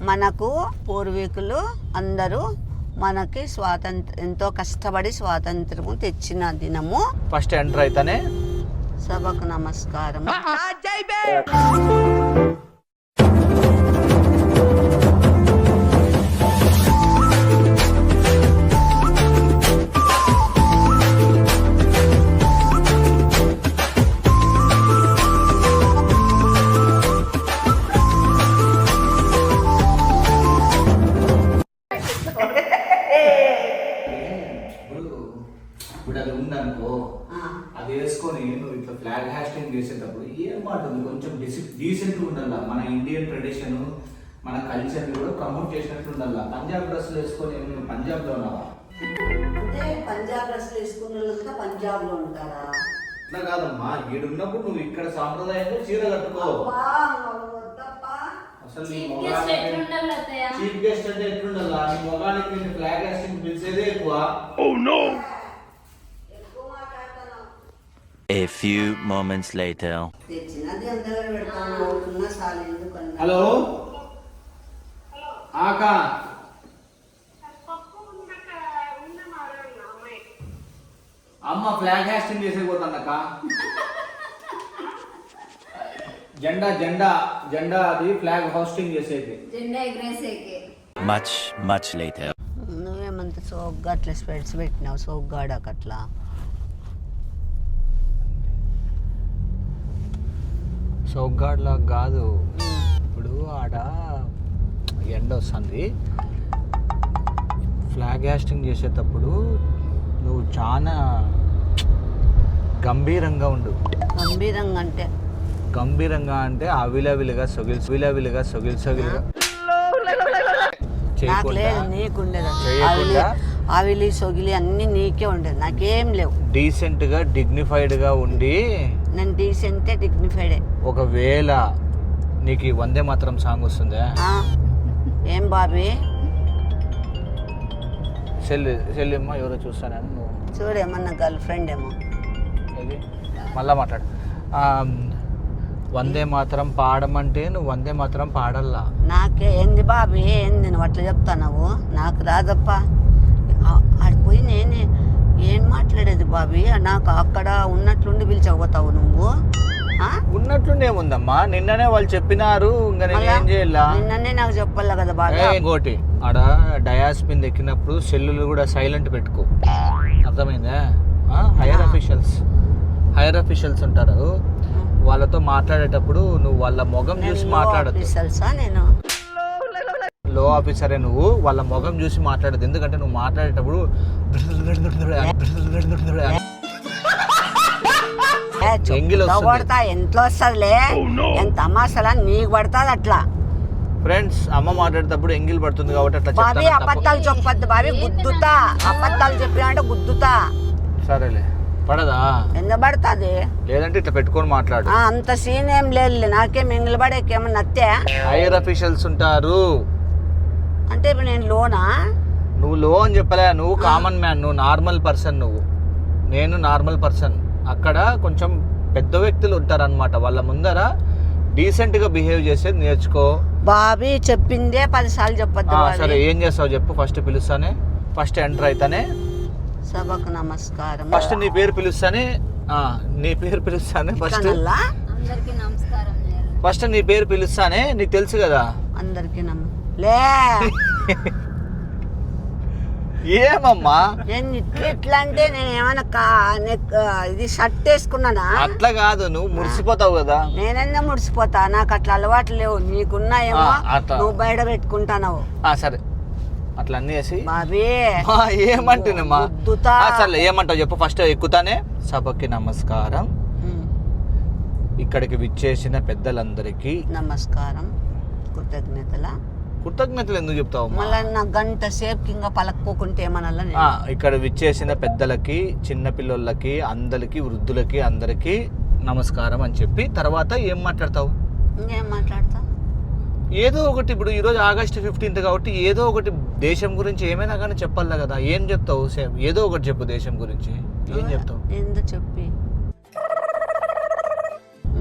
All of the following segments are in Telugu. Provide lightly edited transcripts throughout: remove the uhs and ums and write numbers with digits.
మనకు పూర్వీకులు అందరూ మనకి ఎంతో కష్టపడి స్వాతంత్రము తెచ్చిన దినము. ఫస్ట్ ఎంటర్ అయితేనే సభకు నమస్కారం. ఇప్పుడు అది ఉందనుకో, అది వేసుకొని నువ్వు ఇట్లా ఫ్లాగ్ హాస్టింగ్ చేసేటప్పుడు ఏం బాగుంటుంది, కొంచెం డీసెంట్గా ఉండాల. మన ఇండియన్ ట్రెడిషన్, మన కల్చర్ కూడా ప్రమోట్ చేసినట్టు ఉండాల. పంజాబ్ డ్రెస్సులు వేసుకొని నువ్వు పంజాబ్లో ఉన్నావా? అంటే పంజాబ్ డ్రెస్సులు వేసుకున్న వాళ్ళంతా పంజాబ్లో ఉంటారా? అట్లా కాదమ్మా, ఈడున్నప్పుడు నువ్వు ఇక్కడ సాంప్రదాయంగా చీర కట్టుకో. అసలు నీ చీఫ్ గెస్ట్ అంటే ఎట్లుండాలా? నీ మొగానికి ఫ్లాగ్ హాస్టింగ్ పిలిచేదే ఎక్కువ. A few moments later. Hello ఆక, అమ్మ ఫ్లాగ్ హాస్టింగ్ చేసేపోతానక్క. జెండా జెండా జెండా అది ఫ్లాగ్ హోస్టింగ్ చేసేది. Much later. నువ్వేమంత సోగ్గా అట్లా స్పెట్స్ పెట్టినావు, సోగ్గాడక అట్లా. సోగ్గాడ్లా కాదు, ఇప్పుడు ఆడ ఎండ వస్తుంది, ఫ్లాగ్ హాస్టింగ్ చేసేటప్పుడు నువ్వు చాలా గంభీరంగా ఉండు. గంభీరంగా అంటే అవిలవిలుగా సొగిలిగా చేయకుండా అవిలి సొగిలి అన్ని నీకే ఉండేది, నాకేం లేవు. డీసెంట్ గా డిగ్నిఫైడ్ గా ఉండి. నేను డీసెంటే డిగ్నిఫైడే. ఒకవేళ నీకు ఈ వందే మాత్రం సాంగ్ వస్తుందా? ఏం బాబీ చెల్లిమ్మ ఎవరో చూస్తానని నువ్వు చూడేమన్నా గర్ల్ ఫ్రెండ్ ఏమో. మళ్ళా మాట్లాడు. వందే మాత్రం పాడమంటే నువ్వు వందే మాత్రం పాడల్లా. నాకే ఏంది బాబీ, ఏంది నువ్వు అట్లా చెప్తావు? నాకు రాదప్ప. ఆడిపోయి నేనే ఏం మాట్లాడేది బాబీ? నాకు అక్కడ ఉన్నట్లుండి పిలిచకపోతావు నువ్వు. ఉన్నట్లుండి ఏముందమ్మా, నిన్ననే వాళ్ళు చెప్పినారు, ఇంకా నేను ఏం చేయాలా? నిన్ననే నాకు చెప్పాలి కదా బాబీ. ఇంకోటి, ఆడ డయాస్ మీద ఎక్కినప్పుడు సెల్లులు కూడా సైలెంట్ పెట్టుకో, అర్థమైందా? హైయర్ అఫీషియల్స్ ఉంటారు, వాళ్ళతో మాట్లాడేటప్పుడు నువ్వు వాళ్ళ మొగం చూసి మాట్లాడదు. నేను లో ఆఫీసరే, నువ్వు వాళ్ళ మొగం చూసి మాట్లాడదు. ఎందుకంటే నువ్వు మాట్లాడేటప్పుడు ఎంట్లో వస్తుందిలే, ఎంత అమాసలా నీకు పడుతుంది అట్లా. ఫ్రెండ్స్, అమ్మ మాట్లాడేటప్పుడు ఎంగిల్ పడుతుంది కాబట్టి అట్లా బాబీ అబద్ధాలు చెప్పద్దు బాబీ, గుద్దుతా. అబద్ధాలు చెప్పినా గుద్దుతా. సరేలే, పడదా? ఎందుకు పడుతుంది? లేదంటే ఇట్లా పెట్టుకొని మాట్లాడు. అంత సీన్ ఏం లేదు, నాకేం ఎంగిల్ పడేకేమన్నా నత్తే. హైయర్ అఫీషియల్స్ ఉంటారు అంటే ఇప్పుడు నేను లోనా? నువ్వు లో అని చెప్పలే, నువ్వు కామన్ మ్యాన్, నువ్వు నార్మల్ పర్సన్, నేను నార్మల్ పర్సన్. అక్కడ కొంచెం పెద్ద వ్యక్తులు ఉంటారన్నమాట, వాళ్ళ ముందర డీసెంట్ గా బిహేవ్ చేసేది నేర్చుకో. బాబీ చెప్పిందే 10 సార్లు చెప్పొద్దు. సరే, ఏం చేస్తావు చెప్పు. ఫస్ట్ పిలుస్తానే, ఫస్ట్ ఎంటర్ అయితేనే సభకు నమస్కారం. ఫస్ట్ నీ పేరు పిలుస్తానే ఫస్ట్ నీ పేరు పిలుస్తానే. నీకు తెలుసు కదా అందరికి లే. ఏమమ్మా ఇట్లా అంటే నేను ఏమన్నా ఇది షర్ట్ వేసుకున్నానా? అట్లా కాదు, నువ్వు మురిసిపోతావు కదా. నేనన్నా మురిసిపోతా, నాకు అట్లా అలవాటు లేవు. నీకున్నాయేమో, నువ్వు బయట పెట్టుకుంటావు. సరే, అట్లా అన్ని వేసి బాబీ ఏమంటున్నామా? సరే, ఏమంటావు చెప్పు. ఫస్ట్ ఎక్కుతానే సభకి నమస్కారం. ఇక్కడికి విచ్చేసిన పెద్దలందరికీ నమస్కారం, కృతజ్ఞతలు ఎందుకు చెప్తావు? మళ్ళీ నా గంట సేపు ఇంకా పలక్కోకుంటే ఏమన్నా. ఇక్కడ విచ్చేసిన పెద్దలకి, చిన్నపిల్లలకి, అందరికి, వృద్ధులకి, అందరికి నమస్కారం అని చెప్పి తర్వాత ఏం మాట్లాడతావు? ఇంకేం మాట్లాడతా? ఏదో ఒకటి. ఇప్పుడు ఈరోజు August 15th కాబట్టి ఏదో ఒకటి దేశం గురించి ఏమైనా కానీ చెప్పాలి కదా. ఏం చెప్తావు? ఏదో ఒకటి చెప్పు దేశం గురించి. ఏం చెప్తావు? ఏందో చెప్పి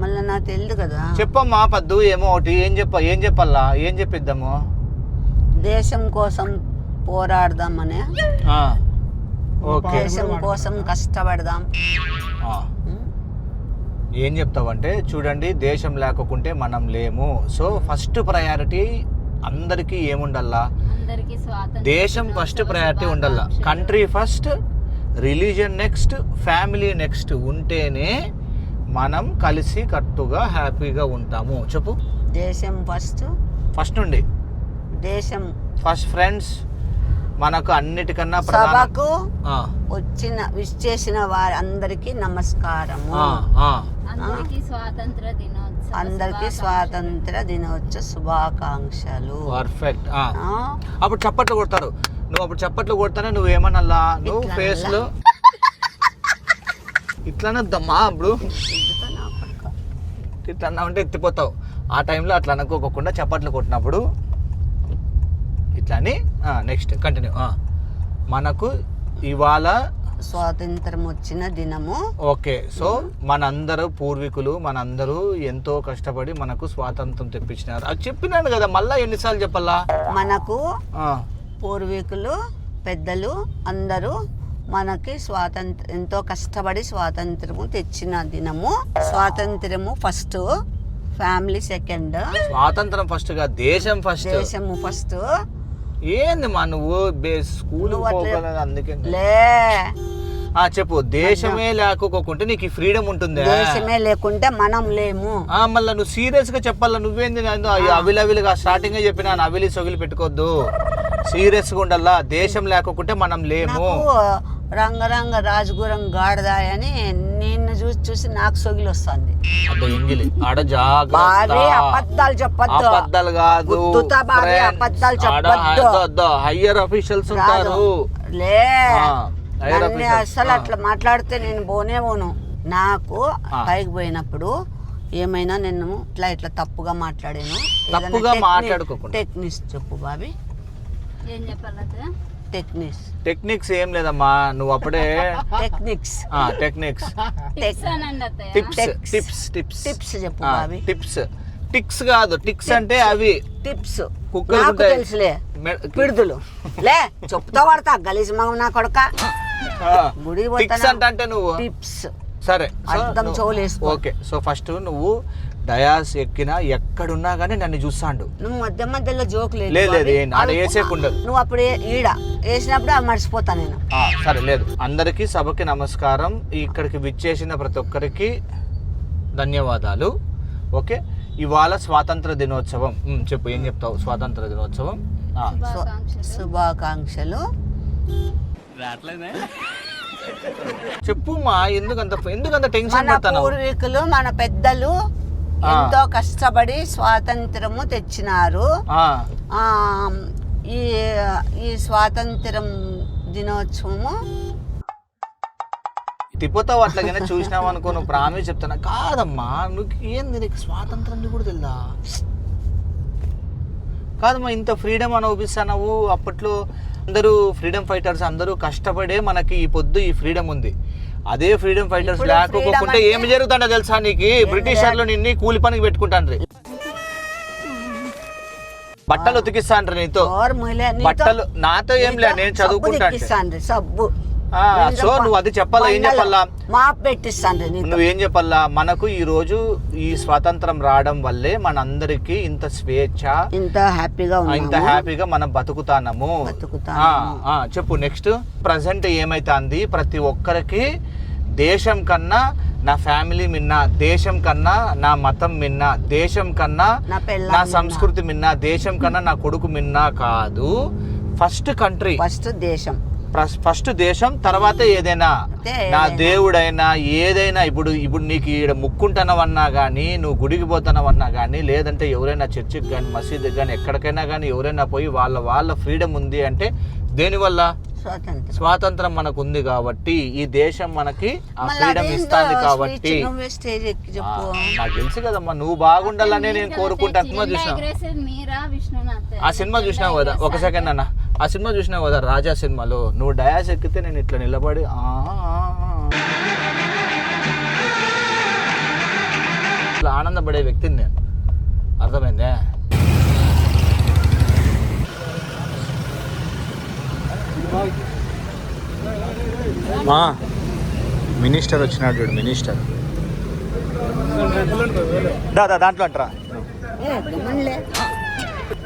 మళ్ళీ నాకు తెలియదు కదా. చెప్పమ్మా పద్దు, ఏమో ఒకటి. ఏం చెప్పాలా? ఏం చెప్పిద్దాము? దేశం కోసం పోరాడదామనే, ఓకే. దేశం కోసం కష్టపడదాం. ఏం చెప్తావంటే చూడండి, దేశం లేకుంటే మనం లేము. సో ఫస్ట్ ప్రయారిటీ అందరికీ ఏముండల్లా, దేశం ఫస్ట్ ప్రయారిటీ ఉండాల. Country first, religion next, family next ఉంటేనే మనం కలిసి కట్టుగా హ్యాపీగా ఉంటాము. చెప్పు. దేశం ఫస్ట్ నుండి దేశం ఫస్ట్, ఫ్రెండ్స్ మనకు అన్నిటికన్నా సభకు విష్ చేసిన వారందరికీ నమస్కారము. అందరికి స్వాతంత్ర దినోత్సవ శుభాకాంక్షలు. పర్ఫెక్ట్. అప్పుడు చప్పట్లు కొడతారు. నువ్వు అప్పుడు చప్పట్లు కొడతానే నువ్వు ఏమన్నా నువ్వు ఫేస్ లో ఇట్లానద్దమ్మా. అప్పుడు ఇట్లా అన్నా ఉంటే ఎత్తిపోతావు. ఆ టైంలో అట్లా అనుకోకుండా చప్పట్లు కొట్టినప్పుడు ఇట్లా అని నెక్స్ట్ కంటిన్యూ. మనకు ఇవాళ స్వాతంత్రం వచ్చిన దినము. ఓకే. సో మనందరూ పూర్వీకులు మనందరూ ఎంతో కష్టపడి మనకు స్వాతంత్రం తెప్పించినారు. అది చెప్పినాను కదా, మళ్ళా ఎన్నిసార్లు చెప్పాలా? మనకు పూర్వీకులు పెద్దలు అందరూ మనకి ఎంతో కష్టపడి స్వాతంత్రము తెచ్చిన దినము. స్వాతంత్రము ఫస్ట్, ఫ్యామిలీ సెకండ్. స్వాతంత్రం ఫస్ట్ గా దేశం ఫస్ట్. దేశము ఫస్ట్. ఏంది మా నువ్వు స్కూల్ అందుకే లే చెప్పు. దేశమే లేకపోకుంటే నీకు ఫ్రీడమ్ ఉంటుంది. దేశమే లేకుంటే మనం లేము. మళ్ళీ నువ్వు సీరియస్ గా చెప్పాలా? నువ్వేంది అవిలవిలుగా స్టార్టింగ్ గా చెప్పినా అవిలి సొగిలి పెట్టుకోవద్దు. సీరియస్ గా ఉండాలా. దేశం లేకపోతే మనం లేము. రంగరంగ రాజగురం గాడదాయని నిన్ను చూసి నాకు సొగిలి వస్తుంది. అబద్ధాలు చెప్పొద్దు. అబద్ధాలు కాదు, అబద్ధాలు చెప్పొద్దు. హయ్యర్ అఫీషియల్స్ ఉంటారు. లే అసలు అట్లా మాట్లాడితే నేను పోను. నాకు పైకి పోయినప్పుడు ఏమైనా నేను ఇట్లా తప్పుగా మాట్లాడాను. తప్పుగా మాట్లాడుకోకుండా టెక్నిక్స్ చెప్పు బాబీ. ఏం చెప్పాలి? టెక్నిక్స్ ఏం లేదమ్మా, నువ్వు అప్పుడే టెక్నిక్స్ టిప్స్ చెప్పు బాబీ. టిక్స్ కాదు, టిక్స్ అంటే అవి టిప్స్. కుక్కలు తెలుసులే, పిడుదులు లే చెప్తా పడతా గలీజ్ మగం నా కొడక. గుడి అంటే నువ్వు టిప్స్ సరే అర్థం చోలేసుకో. ఓకే. సో ఫస్ట్ నువ్వు డయాస్ ఎక్కినా ఎక్కడున్నా గానీ నన్ను చూస్తాండు. నువ్వు మధ్య మధ్యలో జోక్ లేదు. నువ్వు అప్పుడు ఈడ వేసినప్పుడు అవి మర్చిపోతా నేను. సరే లేదు. అందరికీ సభకి నమస్కారం. ఇక్కడికి విచ్చేసిన ప్రతి ఒక్కరికి ధన్యవాదాలు. ఓకే. ఇవాళ స్వాతంత్ర దినోత్సవం. చెప్పు, ఏం చెప్తావు? స్వాతంత్ర దినోత్సవం శుభాకాంక్షలు. చెప్పుమా. ఎందుకంత టెన్షన్ పడతావు? పూర్వీకులు మన పెద్దలు ఎంతో కష్టపడి స్వాతంత్రము తెచ్చినారు. ఈ స్వాతంత్రం దినోత్సవము తిప్పుతావు. అట్లాగైనా చూసినావు అనుకో, నువ్వు ప్రామిస్ చెప్తాను. కాదమ్మా, నువ్వు ఏంది నీకు స్వాతంత్రం కూడా తెలుదా? కాదమ్మా, ఇంత ఫ్రీడమ్ అనుభవిస్తున్నావు. అప్పట్లో అందరూ ఫ్రీడమ్ ఫైటర్స్ అందరూ కష్టపడే మనకి ఈ పొద్దు ఈ ఫ్రీడమ్ ఉంది. అదే ఫ్రీడమ్ ఫైటర్స్ లేకపోకుంటే ఏమి జరుగుతుందో తెలుసా నీకు? బ్రిటిషర్లు నిన్ను కూలి పనికి పెట్టుకుంటాండ్రి. బట్టలు ఉతికిస్తాండ్రి నీతో. బట్టలు నాతో ఏం లే, నేను చదువుకుంటాను. సబ్బు. సో నువ్వు అది చెప్పాలా? ఏం చెప్పాలా? నువ్వేం చెప్పాలా? మనకు ఈ రోజు ఈ స్వాతంత్రం రావడం వల్లే మనందరికి ఇంత స్వేచ్ఛ, ఇంత హ్యాపీగా మనం బతుకుతాము. చెప్పు నెక్స్ట్. ప్రజెంట్ ఏమైతుంది? ప్రతి ఒక్కరికి దేశం కన్నా నా ఫ్యామిలీ మిన్నా, దేశం కన్నా నా మతం మిన్నా, దేశం కన్నా నా సంస్కృతి మిన్నా, దేశం కన్నా నా కొడుకు మిన్నా కాదు. ఫస్ట్ కంట్రీ, ఫస్ట్ దేశం, తర్వాత ఏదైనా నా దేవుడైనా ఏదైనా. ఇప్పుడు నీకు ఈడ ముక్కుంటున్నావన్నా కానీ, నువ్వు గుడికి పోతున్నావన్నా కానీ, లేదంటే ఎవరైనా చర్చికి కానీ మసీదుకి కానీ ఎక్కడికైనా కానీ ఎవరైనా పోయి వాళ్ళ ఫ్రీడమ్ ఉంది అంటే దేనివల్ల? స్వాతంత్రం మనకు ఉంది కాబట్టి, ఈ దేశం మనకి ఆ ఫ్రీడమ్ ఇస్తాంది కాబట్టి. నాకు తెలుసు కదమ్మా, నువ్వు బాగుండాలనే నేను కోరుకుంటా. ఆ సినిమా చూసినావు కదా? ఒక సెకండ్ అన్న, ఆ సినిమా చూసినావు కదా రాజా సినిమాలో? నువ్వు డయాస్ ఎక్కితే నేను ఇట్లా నిలబడి ఇట్లా ఆనందపడే వ్యక్తిని నేను. అర్థమైందే? మినిస్టర్ వచ్చినాడు చూడు, మినిస్టర్. దాంట్లో అంటారా?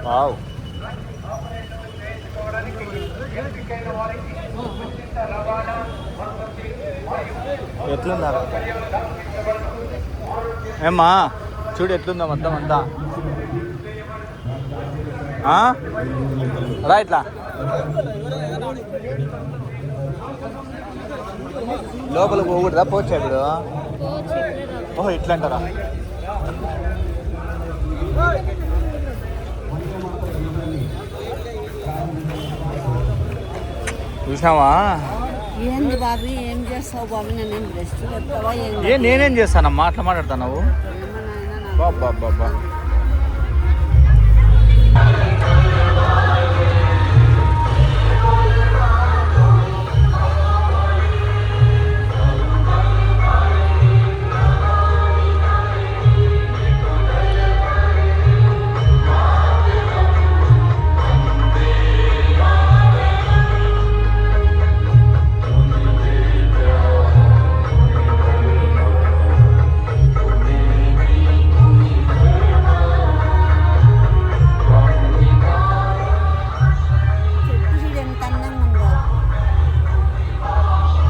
వావ్. ఎట్లున్నారా ఏమ్మా? చూడు ఎట్లుందా మొత్తం అంతా. రా ఇట్లా లోపల పోకూడదా? పోవచ్చు ఇప్పుడు. ఓహో ఇట్లా అంటారా? చూసావా? ఏంది బాబీ, ఏం చేస్తావు బాబీ? నేను రెస్ట్ చెప్తావా? నేనేం చేస్తానమ్మా, అట్లా మాట్లాడుతున్నావు? బాబా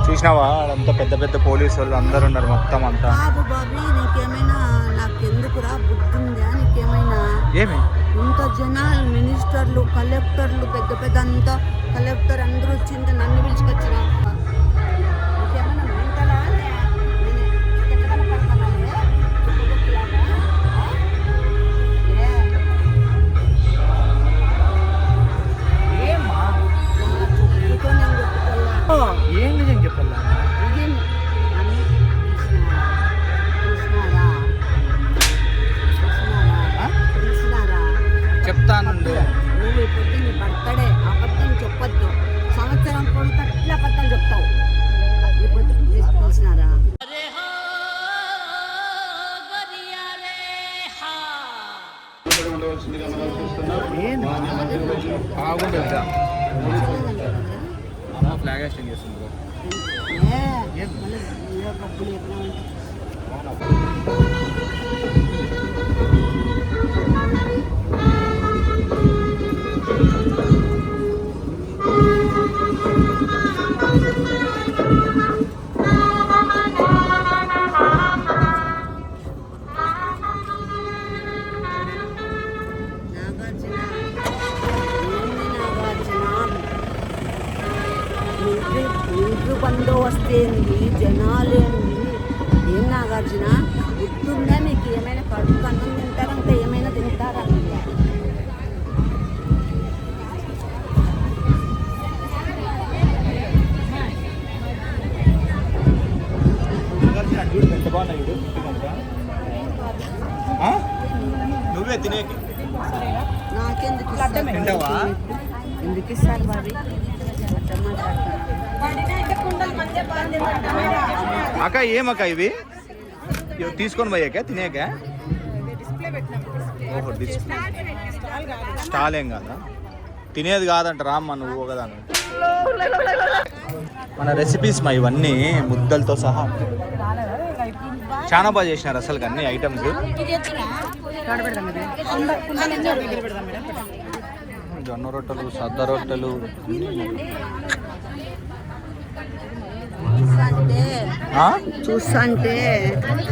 చూసినావా? అంతా పెద్ద పెద్ద పోలీసు వాళ్ళు అందరు ఉన్నారు మొత్తం అంతా. బాబు బాబీ, నీకేమైనా నాకెందుకురా బుద్ధి ఉందా? నీకేమైనా ఏమి ఇంత జనాలు, మినిస్టర్లు, కలెక్టర్లు, పెద్ద పెద్ద అంతా కలెక్టర్ అందరూ వచ్చింది, నన్ను పిలుచుకొచ్చిన. నీకేమైనా మెంటలా? ఏం నిజం చెప్పాలా? చెప్తాను. నువ్వు ఇప్పుడు నీ బర్త్డే అబద్ధం చెప్పొద్దు. సంవత్సరం పొడుగు అట్లా అబద్ధం చెప్తావు. ఇప్పుడు తెలిసినారా? ఫ్లాగ్ హాస్టింగ్ చేస్తుంది. ఇంట్లో బందోబస్తు ఏంది, జనాలేంది? ఏం నాగార్జున గుర్తుందా నీకు? ఏమైనా కడుపు అన్నం తింటారంటే ఏమైనా తింటారా? నువ్వే తినేకి నాకెందుకు తింటావా? ఎందుకు ఇస్తారు బాబీ? అక్క ఏమక్క ఇవి తీసుకొని పోయాక తినేక? ఓహో డిస్ప్లే స్టాల్ ఏం కాదా? తినేది కాదంట రామ్మ, నువ్వు ఒకదాను. మన రెసిపీస్ మా ఇవన్నీ ముద్దలతో సహా చాలా బాగా చేసినారు అసలు అన్ని ఐటమ్స్. జొన్న రొట్టెలు, సద్ద రొట్టెలు. చూస్తుంటే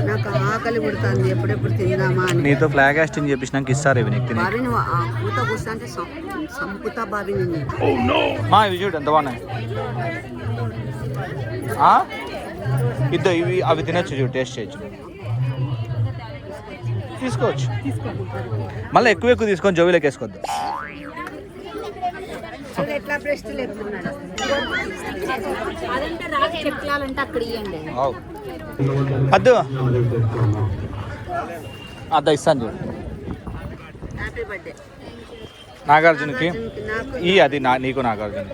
నాకు ఆకలి పుడుతుంది, ఎప్పుడెప్పుడు తిందామా అని. నీతో ఫ్లాగ్ హాస్టింగ్ చేపించినాక ఇస్తారు ఇవి నీకు. బాబీ నువ్వు ఆ పూత కూర్చుంటే సంపుతా బాబీ నిన్ను. మా ఇవి చూడు ఎంత బాగున్నాయి. ఇద్దరు ఇవి అవి తినచ్చు చూడు, టేస్ట్ చేయొచ్చు. తీసుకోవచ్చు, మళ్ళీ ఎక్కువ తీసుకొని జోబీలోకి వేసుకోవద్దు. అద్దు అద్ద ఇస్తాను చూడు. నాగార్జునకి అది నీకు నాగార్జునకి.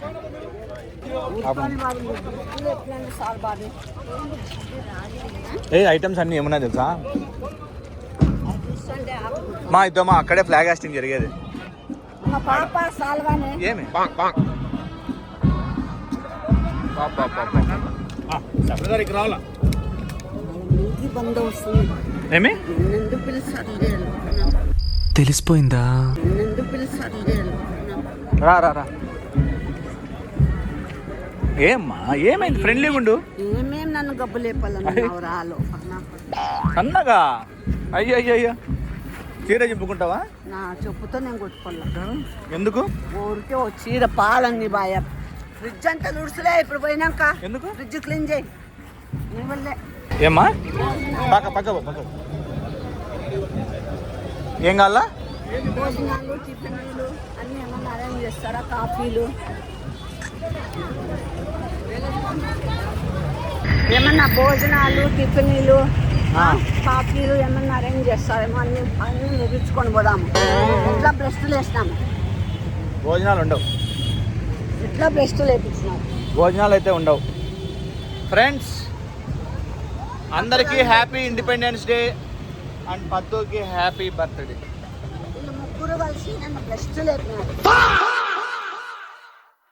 ఐటమ్స్ అన్నీ ఏమన్నా తెలుసా మా? ఇద్దమ్మా అక్కడే ఫ్లాగ్ హాస్టింగ్ జరిగేది. ఏమి సబ్రదారికి రావాలా నీకు బంధం వస్తుంది. ఏమి నిన్నెందుకు పిలుస్తారు? తెలిసిపోయిందా? నిన్నెందుకు పిలుస్తారు? రా రా రా. ఏమ్మా ఏమైంది? ఫ్రెండ్లీగా ఉండు. ఏమేం నన్ను గబ్బు లేపాలన్నావు రాలో సన్నగా. అయ్యో అయ్యో అయ్యో, చీర చింపుకుంటావా? నా చెప్పుతో నేను కొట్టుకోలే. ఎందుకు? ఊరికే ఓ చీర పాలన్నీ బాయ. ఫ్రిడ్జ్ అంతా తుడుసులే ఇప్పుడు పోయినాక. ఎందుకు? ఫ్రిడ్జ్ క్లీన్ చేయి. నీ వల్లే. ఏమ్మా పక్క పక్క పక్క. ఏం కావాలా? భోజనాలు టిఫిన్లు అన్నీ ఏమన్నా అరేంజ్ చేస్తారా? కాఫీలు ఏమన్నా భోజనాలు టిఫిన్లు కాఫీలు ఏమన్నా అరేంజ్ చేస్తారేమో. అన్ని అన్నీ ముగించుకొని పోదాము. ఎట్లా బ్రెస్టులు వేసినాము? భోజనాలు ఉండవు. ఎట్లా బ్రెస్టులు వేపించినాము? భోజనాలు అయితే ఉండవు. ఫ్రెండ్స్ అందరికీ హ్యాపీ ఇండిపెండెన్స్ డే అండ్ పద్దుకి హ్యాపీ బర్త్డే. వీళ్ళు ముగ్గురు కలిసి నన్ను బ్రెస్టులు వేపినారు.